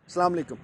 अस्सलाम वालेकुम।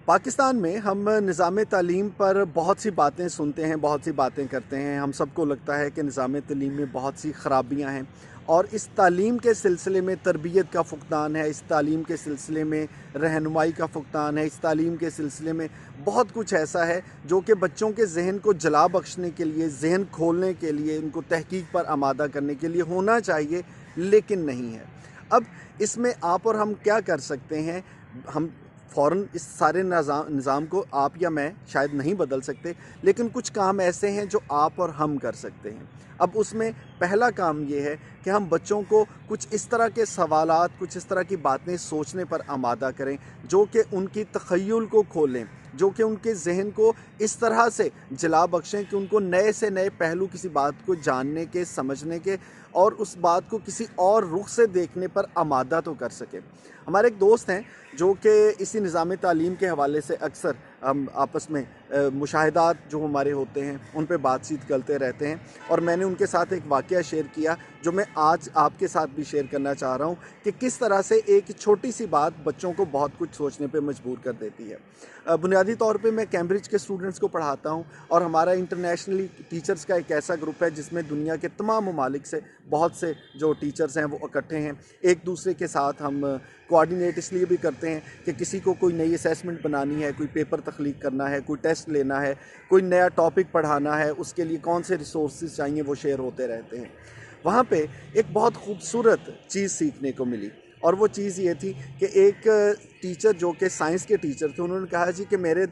पाकिस्तान में हम निज़ाम तालीम पर बहुत सी बातें सुनते हैं, बहुत सी बातें करते हैं। हम सबको लगता है कि निज़ाम तालीम में बहुत सी ख़राबियाँ हैं और इस तालीम के सिलसिले में तरबियत का फ़ुक़दान है, इस तालीम के सिलसिले में रहनुमाई का फ़ुक़दान है, इस तालीम के सिलसिले में बहुत कुछ ऐसा है जो कि बच्चों के ज़हन को जला बख्शने के लिए, ज़हन खोलने के लिए, उनको तहक़ीक़ पर आमादा करने के लिए होना चाहिए, लेकिन नहीं है। अब इसमें आप और हम क्या कर सकते हैं? हम फ़ौरन इस सारे निज़ाम को आप या मैं शायद नहीं बदल सकते, लेकिन कुछ काम ऐसे हैं जो आप और हम कर सकते हैं। अब उसमें पहला काम ये है कि हम बच्चों को कुछ इस तरह के सवालात, कुछ इस तरह की बातें सोचने पर आमादा करें जो कि उनकी तख़य्युल को खोलें, जो कि उनके ज़हन को इस तरह से जला बख्शें कि उनको नए से नए पहलू किसी बात को जानने के, समझने के और उस बात को किसी और रुख से देखने पर आमादा तो कर सकें। हमारे एक दोस्त हैं जो कि इसी निज़ाम तालीम के हवाले से अक्सर हम आपस में मुशाहिदात जो हमारे होते हैं उन पे बातचीत करते रहते हैं, और मैंने उनके साथ एक वाक़या शेयर किया जो मैं आज आपके साथ भी शेयर करना चाह रहा हूँ कि किस तरह से एक छोटी सी बात बच्चों को बहुत कुछ सोचने पे मजबूर कर देती है। बुनियादी तौर पे मैं कैम्ब्रिज के स्टूडेंट्स को पढ़ाता हूँ और हमारा इंटरनेशनली टीचर्स का एक ऐसा ग्रुप है जिसमें दुनिया के तमाम ममालिक से बहुत से जो टीचर्स हैं वो इकट्ठे हैं। एक दूसरे के साथ हम कोऑर्डिनेट इसलिए भी करते हैं कि किसी को कोई नई असेसमेंट बनानी है, कोई पेपर तख्लीक करना है, कोई टेस्ट लेना है, कोई नया टॉपिक पढ़ाना है, उसके लिए कौन से रिसोर्सेज चाहिए वो शेयर होते रहते हैं। वहाँ पे एक बहुत खूबसूरत चीज़ सीखने को मिली, और वो चीज़ ये थी कि एक टीचर जो कि साइंस के टीचर थे, उन्होंने कहा जी कि मेरे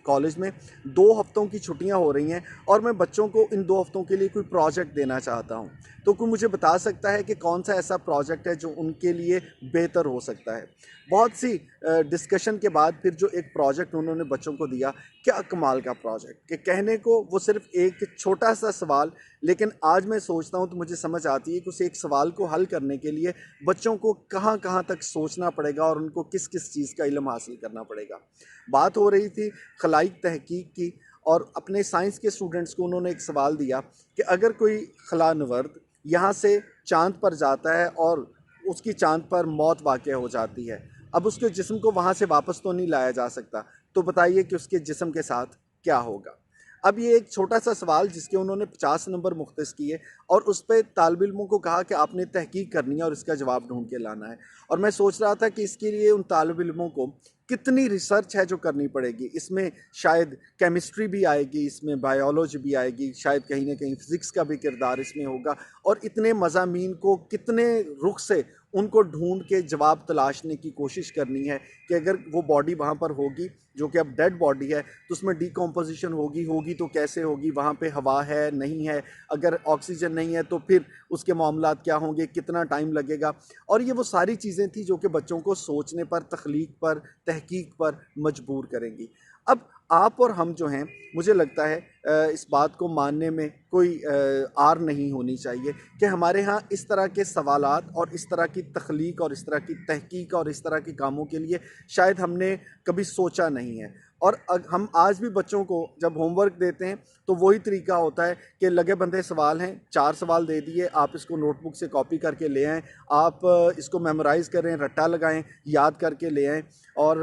कॉलेज में 2 हफ्तों की छुट्टियां हो रही हैं और मैं बच्चों को इन 2 हफ्तों के लिए कोई प्रोजेक्ट देना चाहता हूं, तो कोई मुझे बता सकता है कि कौन सा ऐसा प्रोजेक्ट है जो उनके लिए बेहतर हो सकता है। बहुत सी डिस्कशन के बाद फिर जो एक प्रोजेक्ट उन्होंने बच्चों को दिया, क्या कमाल का प्रोजेक्ट कि कहने को वो सिर्फ एक छोटा सा सवाल, लेकिन आज मैं सोचता हूँ तो मुझे समझ आती है कि उस एक सवाल को हल करने के लिए बच्चों को कहाँ कहाँ तक सोचना पड़ेगा और उनको किस किस चीज़ का इल्म हासिल करना पड़ेगा। बात हो रही थी खलाइक तहकीक की, और अपने साइंस के स्टूडेंट्स को उन्होंने एक सवाल दिया कि अगर कोई खलानवर्द यहाँ से चाँद पर जाता है और उसकी चाँद पर मौत वाक़या हो जाती है, अब उसके जिस्म को वहाँ से वापस तो नहीं लाया जा सकता, तो बताइए कि उसके जिस्म के साथ क्या होगा। अब ये एक छोटा सा सवाल जिसके उन्होंने 50 नंबर मुख्तस किए और उस पर तालिब इल्मों को कहा कि आपने तहकीक करनी है और इसका जवाब ढूंढ के लाना है। और मैं सोच रहा था कि इसके लिए उन तालिब इल्मों को कितनी रिसर्च है जो करनी पड़ेगी। इसमें शायद केमिस्ट्री भी आएगी, इसमें बायोलॉजी भी आएगी, शायद कहीं ना कहीं फिज़िक्स का भी किरदार इसमें होगा, और इतने मज़ामीन को कितने रुख से उनको ढूंढ के जवाब तलाशने की कोशिश करनी है कि अगर वो बॉडी वहाँ पर होगी जो कि अब डेड बॉडी है तो उसमें डिकम्पोजिशन होगी तो कैसे होगी, वहाँ पे हवा है नहीं है, अगर ऑक्सीजन नहीं है तो फिर उसके मामलात क्या होंगे, कितना टाइम लगेगा। और ये वो सारी चीज़ें थी जो कि बच्चों को सोचने पर, तख्लीक पर, तहकीक पर मजबूर करेंगी। अब आप और हम जो हैं, मुझे लगता है इस बात को मानने में कोई आर नहीं होनी चाहिए कि हमारे यहाँ इस तरह के सवालात और इस तरह की तख्लीक और इस तरह की तहकीक और इस तरह के कामों के लिए शायद हमने कभी सोचा नहीं है। और हम आज भी बच्चों को जब होमवर्क देते हैं तो वही तरीका होता है कि लगे बंधे सवाल हैं, 4 सवाल दे दिए, आप इसको नोटबुक से कॉपी करके ले आएँ, आप इसको मेमोराइज़ करें, रट्टा लगाएं, याद करके ले आएँ। और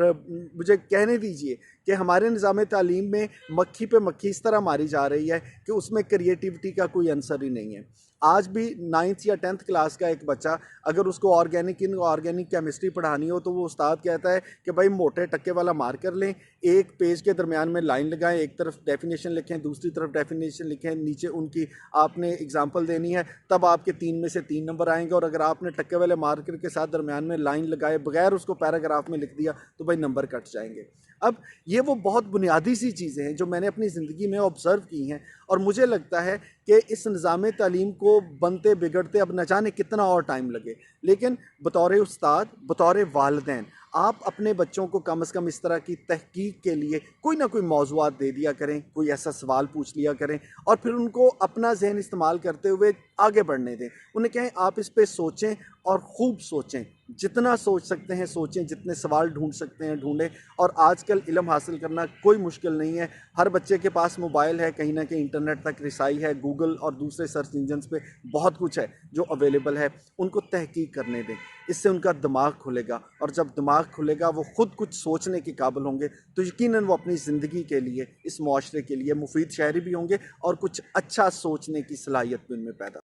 मुझे कहने दीजिए कि हमारे निज़ाम तालीम में मक्खी पे मक्खी इस तरह मारी जा रही है कि उसमें क्रिएटिविटी का कोई आंसर ही नहीं है। आज भी 9th या 10th क्लास का एक बच्चा अगर उसको ऑर्गेनिक केमिस्ट्री पढ़ानी हो तो वो उस्ताद कहता है कि भाई मोटे टक्के वाला मार्कर लें, एक पेज के दरमियान में लाइन लगाएं, एक तरफ डेफिनेशन लिखें, दूसरी तरफ डेफिनेशन लिखें, नीचे उनकी आपने एग्जांपल देनी है, तब आपके 3 में से 3 नंबर आएंगे। और अगर आपने टक्के वाले मार्कर के साथ दरमियान में लाइन लगाए बगैर उसको पैराग्राफ में लिख दिया तो भाई नंबर कट जाएंगे। अब ये वो बहुत बुनियादी सी चीज़ें हैं जो मैंने अपनी ज़िंदगी में ऑब्ज़र्व की हैं, और मुझे लगता है कि इस निज़ाम तालीम को बनते बिगड़ते अब न जाने कितना और टाइम लगे, लेकिन बतौर उस्ताद, बतौर वालिदैन, आप अपने बच्चों को कम से कम इस तरह की तहकीक के लिए कोई ना कोई मौज़ूआत दे दिया करें, कोई ऐसा सवाल पूछ लिया करें, और फिर उनको अपना जहन इस्तेमाल करते हुए آگے بڑھنے دیں. انہیں کہیں آپ اس پہ سوچیں اور خوب سوچیں, جتنا سوچ سکتے ہیں سوچیں, جتنے سوال ڈھونڈ سکتے ہیں ڈھونڈیں. اور آج کل علم حاصل کرنا کوئی مشکل نہیں ہے. ہر بچے کے پاس موبائل ہے, کہیں نہ کہیں انٹرنیٹ تک رسائی ہے, گوگل اور دوسرے سرچ انجنز پہ بہت کچھ ہے جو اویلیبل ہے. ان کو تحقیق کرنے دیں, اس سے ان کا دماغ کھلے گا, اور جب دماغ کھلے گا وہ خود کچھ سوچنے کے قابل ہوں گے تو یقیناً وہ اپنی زندگی کے لیے, اس معاشرے کے لیے مفید شہری بھی ہوں گے, اور کچھ اچھا سوچنے کی صلاحیت بھی ان میں پیدا